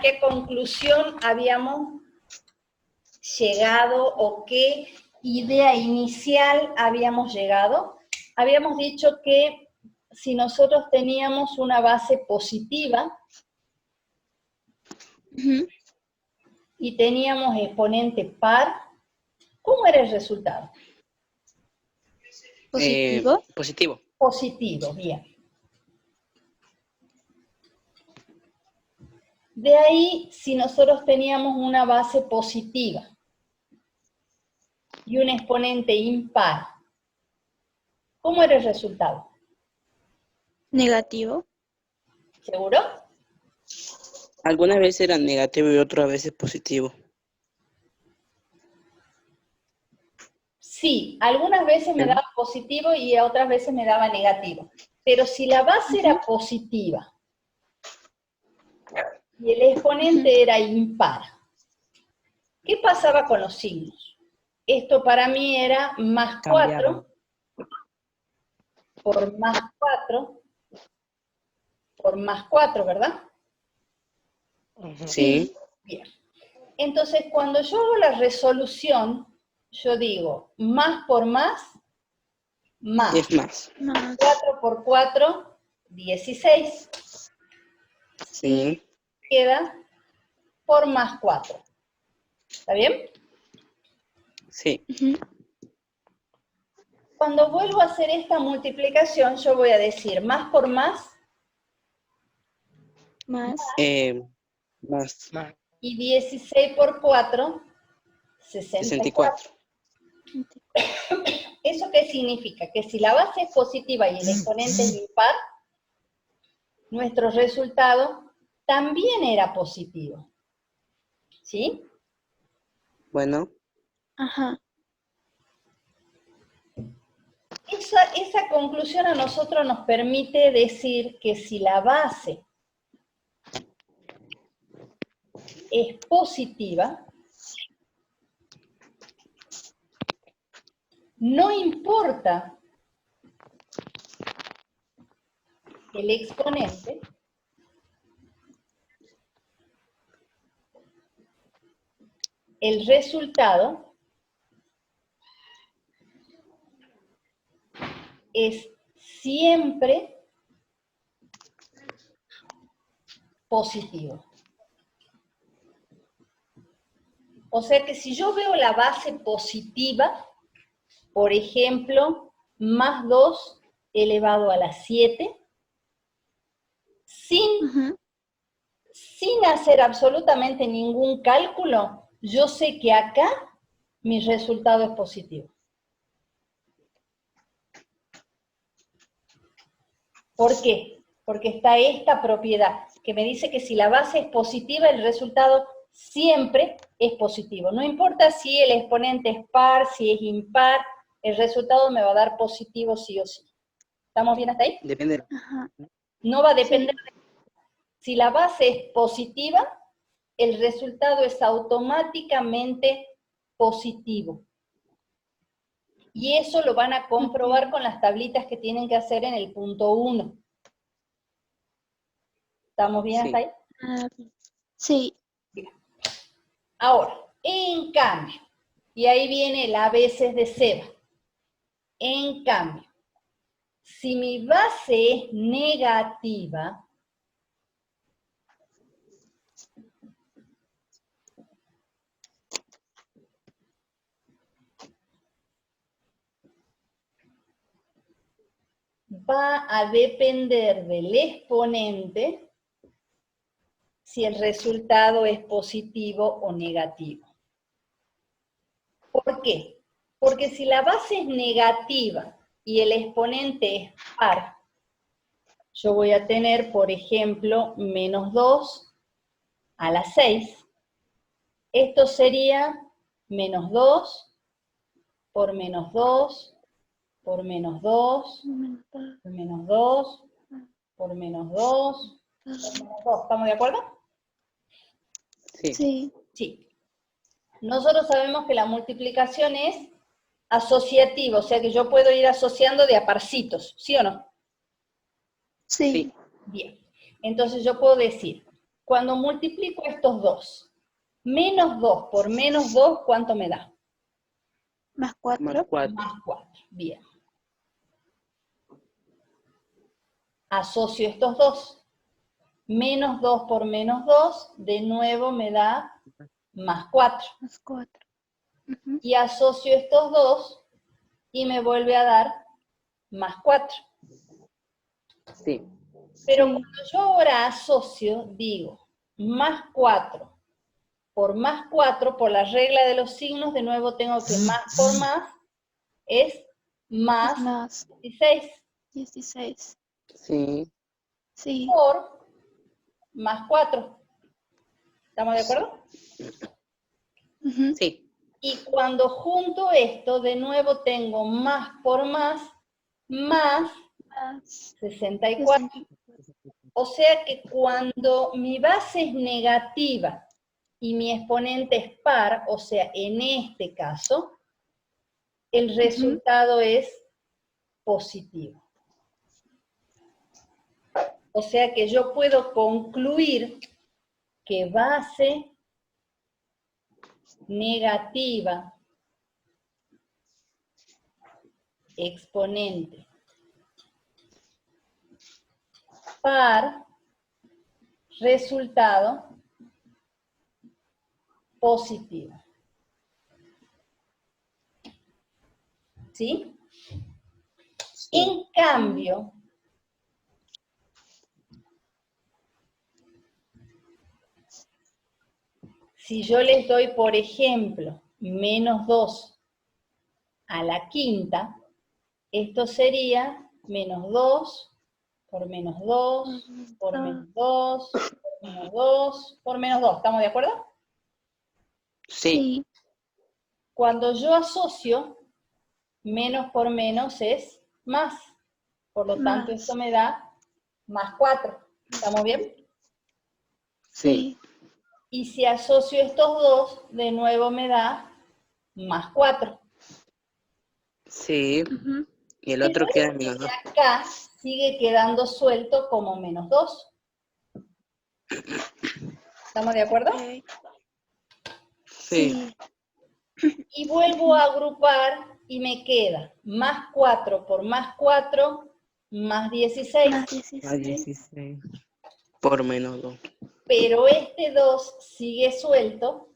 qué conclusión habíamos llegado o qué idea inicial habíamos llegado. Habíamos dicho que si nosotros teníamos una base positiva y teníamos exponente par, ¿cómo era el resultado? Positivo. Positivo, bien. De ahí, si nosotros teníamos una base positiva y un exponente impar, ¿cómo era el resultado? Negativo. ¿Seguro? Algunas veces era negativo y otras veces positivo. Sí, algunas veces me daba positivo y otras veces me daba negativo. Pero si la base era positiva y el exponente era impar, ¿qué pasaba con los signos? Esto para mí era más 4 por más 4 por más 4, ¿verdad? Sí. Bien. Entonces, cuando yo hago la resolución, yo digo, más por más, más. Es más. 4 por 4, 16. Sí. Queda por más 4. ¿Está bien? Sí. Cuando vuelvo a hacer esta multiplicación, yo voy a decir más por más. Más. Más. Y 16 por 4, 64. 64. ¿Eso qué significa? Que si la base es positiva y el exponente es impar, nuestro resultado también era positivo. ¿Sí? Bueno. Ajá. Esa conclusión a nosotros nos permite decir que si la base es positiva, no importa el exponente, el resultado es siempre positivo. O sea que si yo veo la base positiva, por ejemplo, más 2 elevado a la 7, sin hacer absolutamente ningún cálculo, yo sé que acá mi resultado es positivo. ¿Por qué? Porque está esta propiedad que me dice que si la base es positiva, el resultado siempre es positivo. No importa si el exponente es par, si es impar, el resultado me va a dar positivo sí o sí. ¿Estamos bien hasta ahí? Depende. No va a depender de... Si la base es positiva, el resultado es automáticamente positivo. Y eso lo van a comprobar con las tablitas que tienen que hacer en el punto 1. ¿Estamos bien hasta ahí? Sí. Bien. Ahora, en cambio, y ahí viene el a veces de Seba. En cambio, si mi base es negativa, va a depender del exponente si el resultado es positivo o negativo. ¿Por qué? Porque si la base es negativa y el exponente es par, yo voy a tener, por ejemplo, menos 2 a la 6. Esto sería menos 2 por menos 2 por menos 2 por menos 2 por menos 2 por menos 2. ¿Estamos de acuerdo? Sí. Sí. Nosotros sabemos que la multiplicación es asociativa, o sea que yo puedo ir asociando de a parcitos, ¿sí o no? Sí. Bien. Entonces yo puedo decir cuando multiplico estos dos, menos 2 por menos 2, ¿cuánto me da? Más 4. Más 4. Más 4, bien. Asocio estos dos. Menos 2 por menos 2, de nuevo me da más 4. Más 4. Y asocio estos dos y me vuelve a dar más 4. Sí. Pero Sí. cuando yo ahora asocio, digo, más 4 más 4, por la regla de los signos, de nuevo tengo que más por más es Es más más 16. 16. Sí. Sí. Por más 4. ¿Estamos de acuerdo? Ujú. Sí. Y cuando junto esto, de nuevo tengo más por más 64. 64. O sea que cuando mi base es negativa y mi exponente es par, o sea, en este caso, el resultado es positivo. O sea que yo puedo concluir que base negativa, exponente, par, resultado positivo. ¿Sí? Sí. En cambio, si yo les doy, por ejemplo, menos 2 a la quinta, esto sería menos 2 por menos 2 por menos 2 por menos 2 por menos 2. ¿Estamos de acuerdo? Sí. Sí. Cuando yo asocio, menos por menos es más. Por lo tanto, esto Más. me da más 4. ¿Estamos bien? Sí. Y si asocio estos dos, de nuevo me da más 4. Sí. Ujú. Y el Pero otro queda en este menos de 2. acá sigue quedando suelto como menos 2. ¿Estamos de acuerdo? Ok. Sí. Sí. Y vuelvo a agrupar y me queda más 4 por más 4, más 16. Más A 16. 16. Por menos 2. Pero este 2 sigue suelto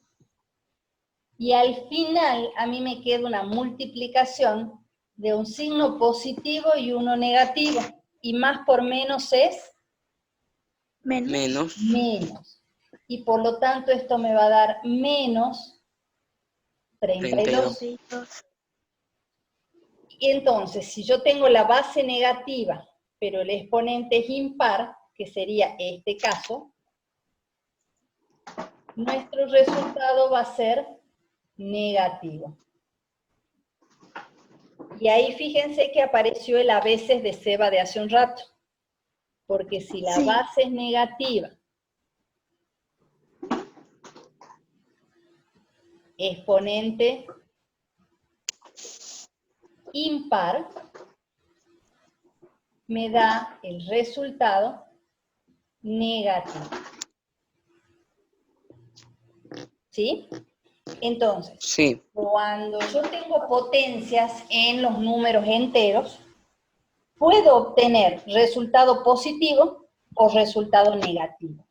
y al final a mí me queda una multiplicación de un signo positivo y uno negativo. Y más por menos es Menos. Menos. menos. Y por lo tanto esto me va a dar menos 32. 32. Y entonces, si yo tengo la base negativa, pero el exponente es impar, que sería este caso, nuestro resultado va a ser negativo. Y ahí fíjense que apareció el a veces de Seba de hace un rato. Porque si la Sí. base es negativa, exponente impar, me da el resultado negativo. ¿Sí? Entonces, Sí. cuando yo tengo potencias en los números enteros, puedo obtener resultado positivo o resultado negativo.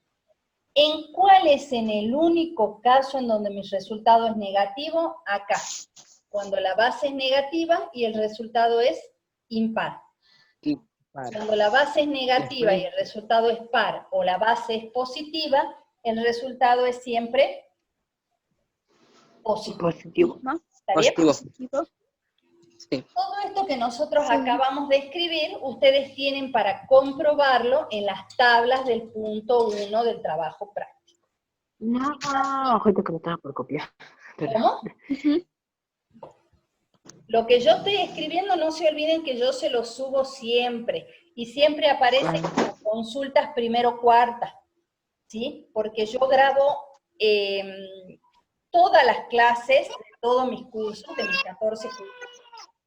¿En cuál es en el único caso en donde mi resultado es negativo? Acá, cuando la base es negativa y el resultado es impar. Y par. Cuando la base es negativa y Después. el resultado es par, o la base es positiva, el resultado es siempre positivo. Positivo. ¿No? ¿Está bien? Positivo. Sí. Todo esto que nosotros Sí. acabamos de escribir, ustedes tienen para comprobarlo en las tablas del punto 1 del trabajo práctico. No, ojito que lo estaba por copiar. Pero- ¿Cómo? Ujú. Lo que yo estoy escribiendo, no se olviden que yo se lo subo siempre. Y siempre aparecen como consultas primero cuarta, ¿sí? Porque yo grabo todas las clases de todos mis cursos, de mis 14 cursos,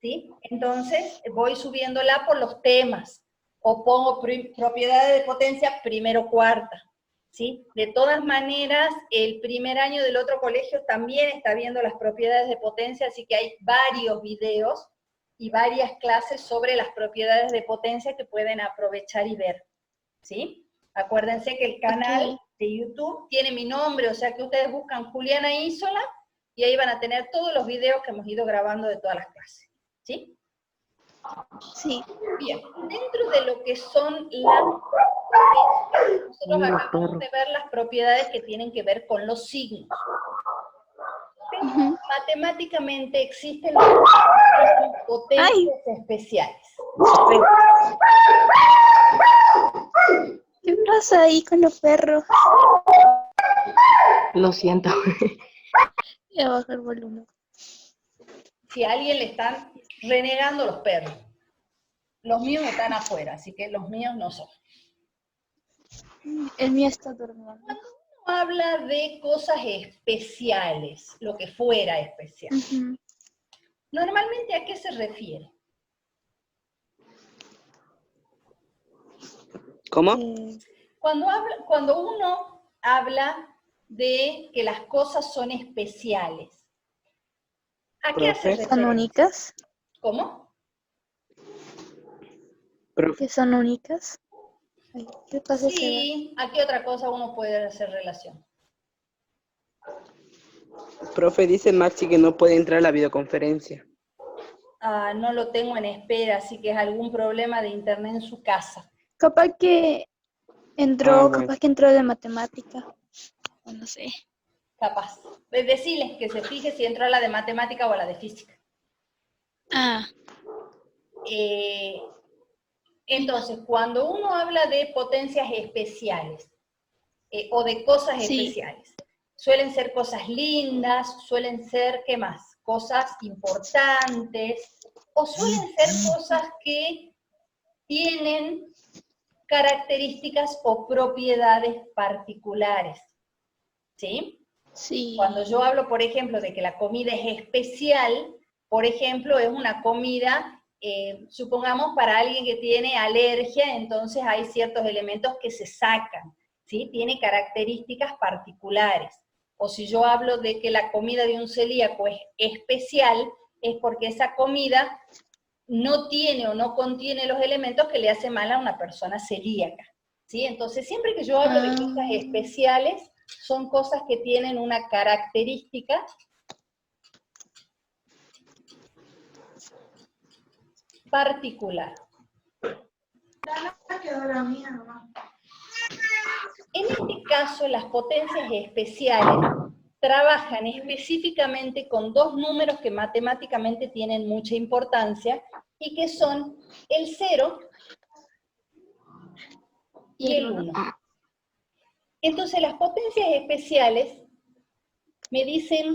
¿sí? Entonces, voy subiéndola por los temas. O pongo propiedades de potencia primero cuarta, ¿sí? De todas maneras, el primer año del otro colegio también está viendo las propiedades de potencia, así que hay varios videos y varias clases sobre las propiedades de potencia que pueden aprovechar y ver, ¿sí? Acuérdense que el canal de YouTube tiene mi nombre, o sea que ustedes buscan Juliana Isola y ahí van a tener todos los videos que hemos ido grabando de todas las clases, ¿sí? Sí. Bien, dentro de lo que son las nosotros acabamos de ver las propiedades que tienen que ver con los signos. Pero matemáticamente existen las potencias especiales. ¿Qué pasa ahí con los perros? Lo siento. Voy a bajar el volumen. Si a alguien le están renegando los perros. Los míos están afuera, así que los míos no son. El mío está durmiendo. Cuando uno habla de cosas especiales, lo que fuera especial, normalmente ¿a qué se refiere? ¿Cómo? Cuando uno habla de que las cosas son especiales, ¿a qué hace referencia? ¿Son únicas? ¿Cómo? ¿Que son únicas? Ay, ¿qué pasa? Sí, ¿a qué otra cosa uno puede hacer relación? Profe, dice Maxi que no puede entrar a la videoconferencia. Ah, no lo tengo en espera, así que es algún problema de internet en su casa. Capaz que entró, bueno. capaz que entró de matemática. No sé. Capaz. Decirles que se fije si entró a la de matemática o a la de física. Entonces, cuando uno habla de potencias especiales o de cosas especiales, suelen ser cosas lindas, suelen ser, ¿qué más? Cosas importantes, o suelen ser cosas que tienen características o propiedades particulares, ¿sí? Sí. Cuando yo hablo, por ejemplo, de que la comida es especial, por ejemplo, es una comida, supongamos, para alguien que tiene alergia, entonces hay ciertos elementos que se sacan, ¿sí? Tiene características particulares. O si yo hablo de que la comida de un celíaco es especial, es porque esa comida no tiene o no contiene los elementos que le hace mal a una persona celíaca, ¿sí? Entonces, siempre que yo hablo de cosas especiales, son cosas que tienen una característica particular. En este caso, las potencias especiales trabajan específicamente con dos números que matemáticamente tienen mucha importancia y que son el 0 y el 1. Entonces, las potencias especiales me dicen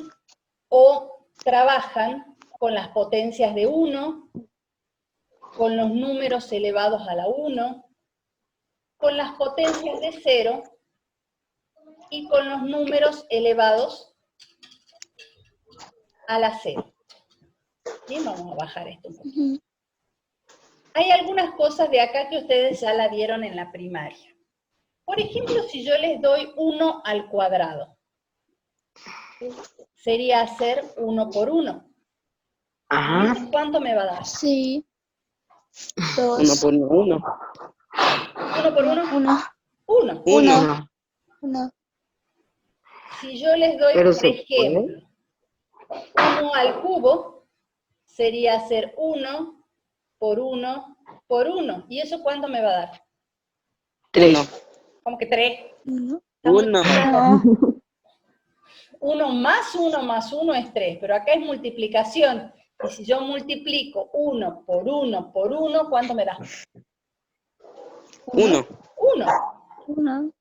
o trabajan con las potencias de 1, con los números elevados a la 1, con las potencias de 0 y con los números elevados a la 0. Bien, vamos a bajar esto un poquito. Hay algunas cosas de acá que ustedes ya la vieron en la primaria. Por ejemplo, si yo les doy 1 al cuadrado, sería hacer 1 por 1. Ajá. ¿Cuánto me va a dar? Sí. 1 por 1. 1 por 1. 1. 1. 1. Si yo les doy, Pero por ejemplo, 1 al cubo, sería hacer 1 por 1 por 1. ¿Y eso cuánto me va a dar? 3. ¿Cómo que 3? 1. 1. 1 más 1 más 1 es 3, pero acá es multiplicación. Y si yo multiplico 1 por 1 por 1, ¿cuánto me da? 1. 1.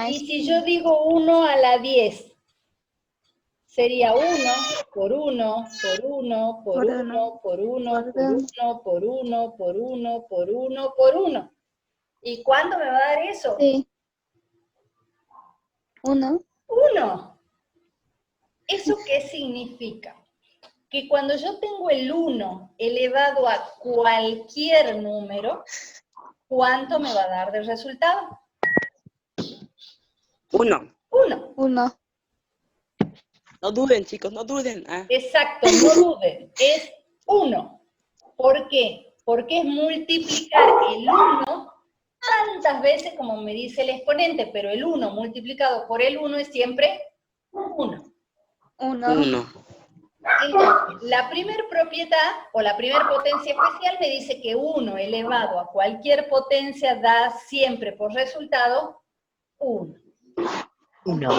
Y si yo digo 1 a la 10, sería 1 por 1 por 1 por 1 por 1 por 1 por 1 por 1 por 1 por 1. ¿Y cuánto me va a dar eso? Sí. 1. 1. ¿Eso qué significa? Que cuando yo tengo el 1 elevado a cualquier número, ¿cuánto me va a dar de resultado? 1. 1. 1. No duden, chicos, no duden. Ah, Exacto, no duden, es 1. ¿Por qué? Porque es multiplicar el 1 tantas veces como me dice el exponente, pero el 1 multiplicado por el 1 es siempre 1. 1. 1. Entonces, la primer propiedad o la primer potencia especial me dice que 1 elevado a cualquier potencia da siempre por resultado 1. 1.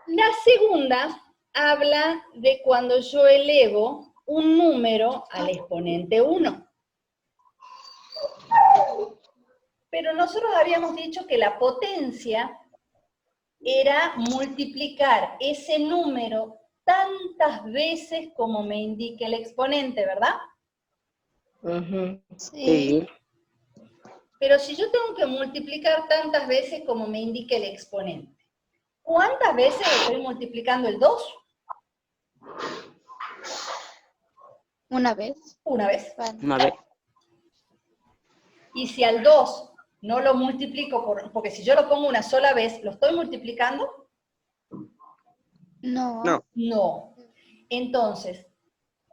La segunda habla de cuando yo elevo un número al exponente 1. Pero nosotros habíamos dicho que la potencia era multiplicar ese número tantas veces como me indique el exponente, ¿verdad? Sí. Sí. Pero si yo tengo que multiplicar tantas veces como me indique el exponente, ¿cuántas veces estoy multiplicando el 2? Una vez. Una vez. Bueno. Una vez. Y si al 2 no lo multiplico, porque si yo lo pongo una sola vez, ¿lo estoy multiplicando? No. No. No. Entonces,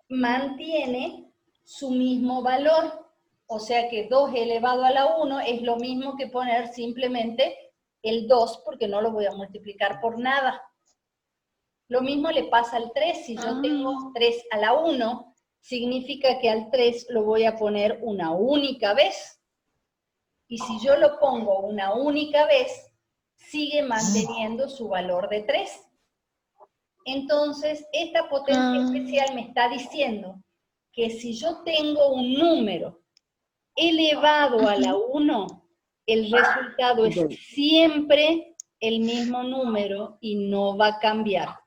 mantiene su mismo valor. O sea que 2 elevado a la 1 es lo mismo que poner simplemente el 2, porque no lo voy a multiplicar por nada. Lo mismo le pasa al 3. Si yo tengo 3 a la 1, significa que al 3 lo voy a poner una única vez. Y si yo lo pongo una única vez, sigue manteniendo su valor de 3. Entonces, esta potencia especial me está diciendo que si yo tengo un número elevado a la 1, el resultado es siempre el mismo número y no va a cambiar.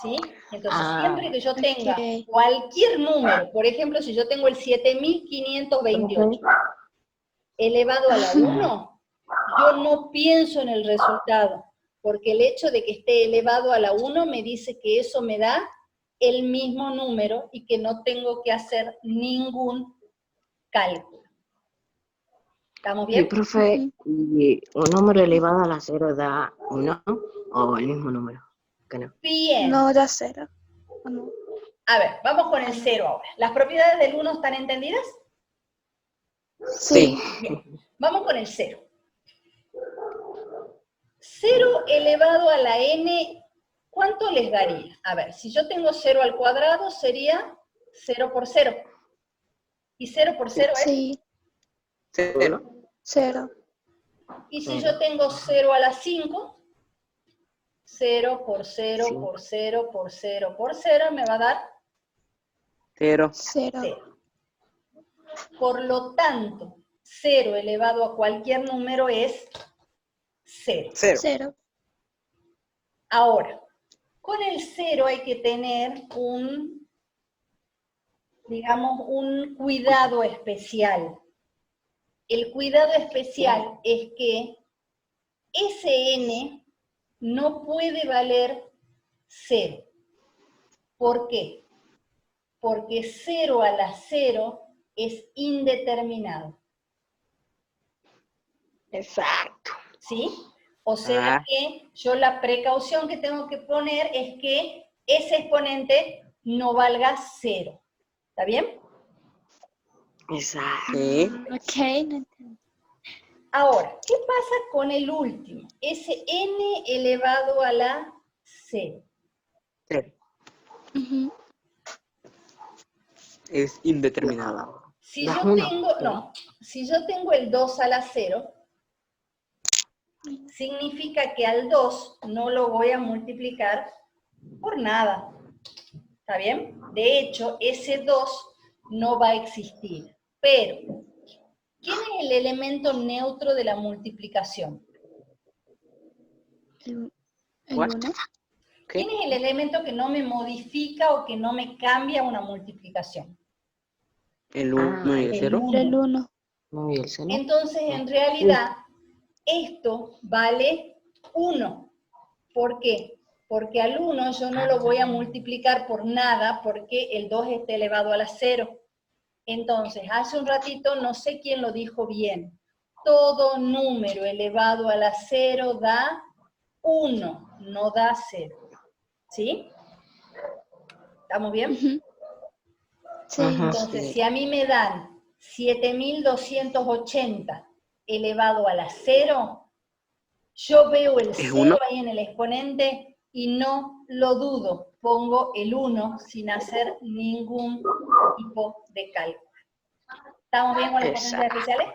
¿Sí? Entonces, siempre que yo tenga cualquier número, por ejemplo, si yo tengo el 7528 elevado a la 1, yo no pienso en el resultado, porque el hecho de que esté elevado a la 1 me dice que eso me da el mismo número y que no tengo que hacer ningún cálculo. ¿Estamos bien? Y profe, ¿y un número elevado a la 0 da 1 o el mismo número? Que no. Bien. No da 0. No. A ver, vamos con el 0 ahora. ¿Las propiedades del 1 están entendidas? Sí. Bien. Vamos con el 0. 0 elevado a la n, ¿cuánto les daría? A ver, si yo tengo 0 al cuadrado, sería 0 por 0. ¿Y 0 por 0 es? Sí. 0. 0. Y si yo tengo 0 a la 5, 0 por 0 por 0 por 0 por 0 me va a dar 0. 0. 0. Por lo tanto, 0 elevado a cualquier número es 0. 0. 0. Ahora, con el 0 hay que tener un, digamos, un cuidado especial. El cuidado especial es que ese n no puede valer 0. ¿Por qué? Porque 0 a la 0 es indeterminado. Exacto. ¿Sí? O sea que yo la precaución que tengo que poner es que ese exponente no valga 0. ¿Está bien? Exacto. Sí. Ok, no entiendo. Ahora, ¿qué pasa con el último? Ese n elevado a la 0. 0. Ujú. Es indeterminado. Si Das yo uno. tengo, no, si yo tengo el 2 a la 0, significa que al 2 no lo voy a multiplicar por nada. ¿Está bien? De hecho, ese 2 no va a existir. Pero, ¿quién es el elemento neutro de la multiplicación? El What? 1. ¿Quién es el elemento que no me modifica o que no me cambia una multiplicación? El 1 y el El 0. 1. El 1. Muy bien, ¿no? Entonces, en realidad, esto vale 1. ¿Por qué? Porque al 1 yo no lo voy a multiplicar por nada porque el 2 está elevado a la 0. Entonces, hace un ratito, no sé quién lo dijo bien, todo número elevado a la 0 da 1, no da 0. ¿Sí? ¿Estamos bien? Ujú. Sí. Ajá. Entonces, Sí. si a mí me dan 7280 elevado a la 0, yo veo el ¿Es 0 1? ahí en el exponente y no lo dudo. Pongo el 1 sin hacer ningún tipo de cálculo. ¿Estamos bien con las potencias especiales?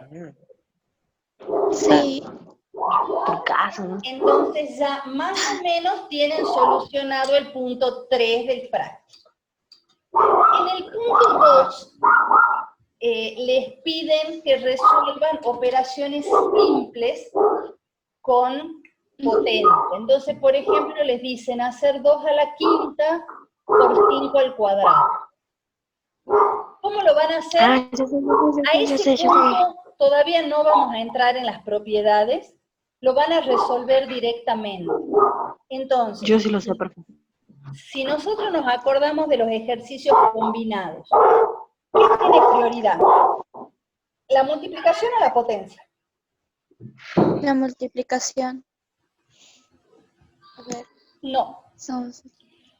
Sí. Por caso, ¿no? Entonces ya más o menos tienen solucionado el punto 3 del práctico. En el punto 2 les piden que resuelvan operaciones simples con potencia. Entonces, por ejemplo, les dicen hacer 2 a la quinta por 5 al cuadrado. ¿Cómo lo van a hacer? Ah, A ese punto todavía no vamos a entrar en las propiedades, lo van a resolver directamente. Entonces, Yo sí lo sé, profe. si nosotros nos acordamos de los ejercicios combinados, ¿qué tiene prioridad? ¿La multiplicación o la potencia? La multiplicación. A ver, No. son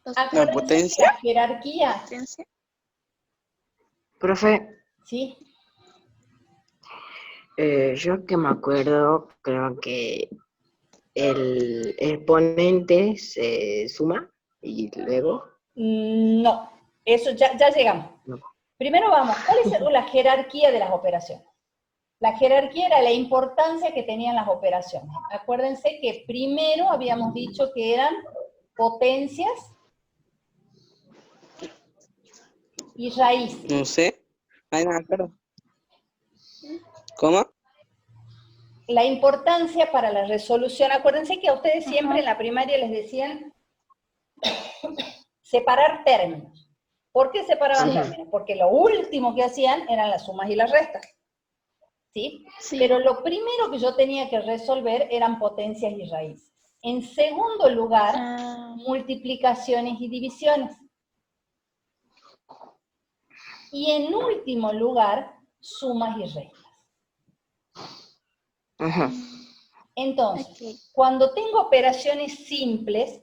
dos Acuérdense que potencia. la jerarquía, potencia. Profe, ¿sí? yo que me acuerdo, creo que el exponente se suma y luego... No. Eso ya llegamos. No. Primero vamos, ¿cuál es la jerarquía de las operaciones? La jerarquía era la importancia que tenían las operaciones. Acuérdense que primero habíamos dicho que eran potencias y raíces. No sé. Ay, no, pero... ¿Cómo? La importancia para la resolución, acuérdense que a ustedes siempre Ajá. en la primaria les decían separar términos. ¿Por qué separaban Sí. términos? Porque lo último que hacían eran las sumas y las restas. ¿Sí? Sí. Pero lo primero que yo tenía que resolver eran potencias y raíces. En segundo lugar, multiplicaciones y divisiones. Y en último lugar, sumas y restas. Ajá. Entonces, Ok. cuando tengo operaciones simples,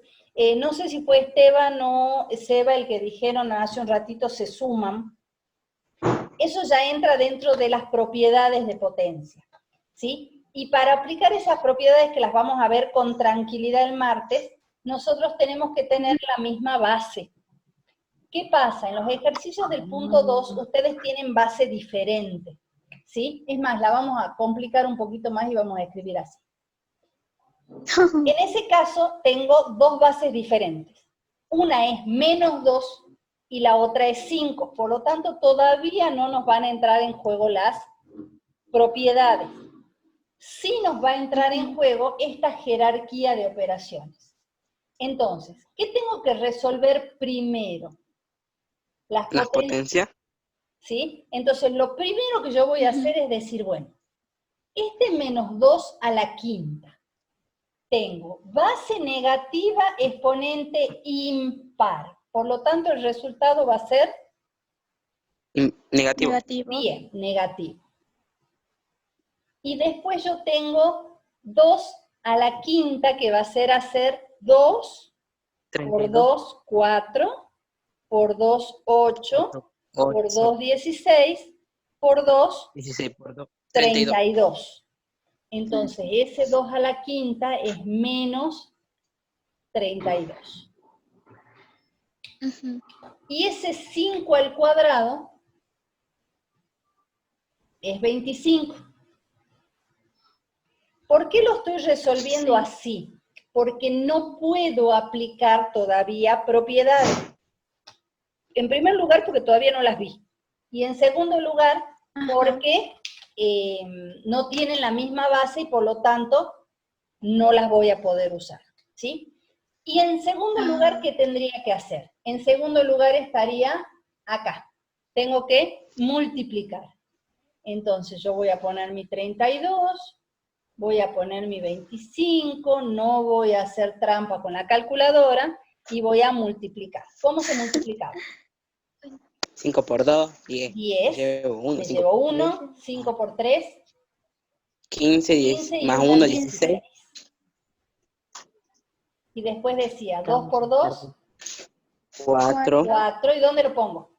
no sé si fue Esteban o Seba el que dijeron hace un ratito se suman, eso ya entra dentro de las propiedades de potencia, ¿sí? Y para aplicar esas propiedades que las vamos a ver con tranquilidad el martes, nosotros tenemos que tener la misma base. ¿Qué pasa? En los ejercicios del punto 2, ustedes tienen base diferente, ¿sí? Es más, la vamos a complicar un poquito más y vamos a escribir así. En ese caso, tengo dos bases diferentes. Una es -2 y la otra es 5. Por lo tanto, todavía no nos van a entrar en juego las propiedades. Sí nos va a entrar en juego esta jerarquía de operaciones. Entonces, ¿qué tengo que resolver primero? Las potencias. ¿Sí? Entonces, lo primero que yo voy a hacer es decir, bueno, este -2 a la quinta. Tengo base negativa, exponente impar. Por lo tanto, el resultado va a ser Negativo. Negativo. bien, negativo. Y después yo tengo 2 a la quinta, que va a ser hacer 2 por 2, 4, por 2, 8, por 2, 16, por 2, 16 por 2. 32. Entonces, ese 2 a la quinta es menos 32. Ujú. Y ese 5 al cuadrado es 25. ¿Por qué lo estoy resolviendo así? Porque no puedo aplicar todavía propiedades. En primer lugar, porque todavía no las vi. Y en segundo lugar, porque no tienen la misma base y por lo tanto no las voy a poder usar. ¿Sí? Y en segundo lugar, ¿qué tendría que hacer? En segundo lugar estaría acá. Tengo que multiplicar. Entonces yo voy a poner mi 32, voy a poner mi 25, no voy a hacer trampa con la calculadora y voy a multiplicar. ¿Cómo se multiplicaba? 5 por 2, 10. 10, Llevo 1. me llevo 1, 5 por 3, 15, 15 y más una 1, 16. 16. Y después decía 2 por 2, 4 4. ¿Y dónde lo pongo?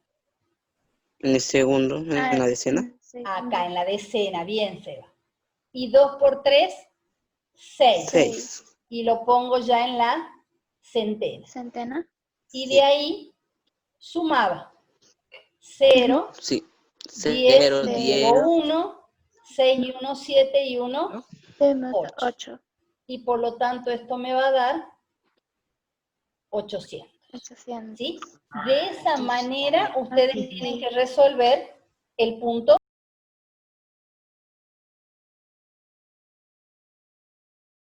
en el segundo, en la decena. Acá, en la decena. Bien, Seba. Y 2 por 3, 6. 6. Y lo pongo ya en la centena. Centena. Y de ahí sumaba. 0, Sí. 10, 0, y 10. llevo 1, 6 y 1, 7 y 1, 8. 8. Y por lo tanto esto me va a dar 800. 800. ¿Sí? De esa manera ustedes tienen que resolver el punto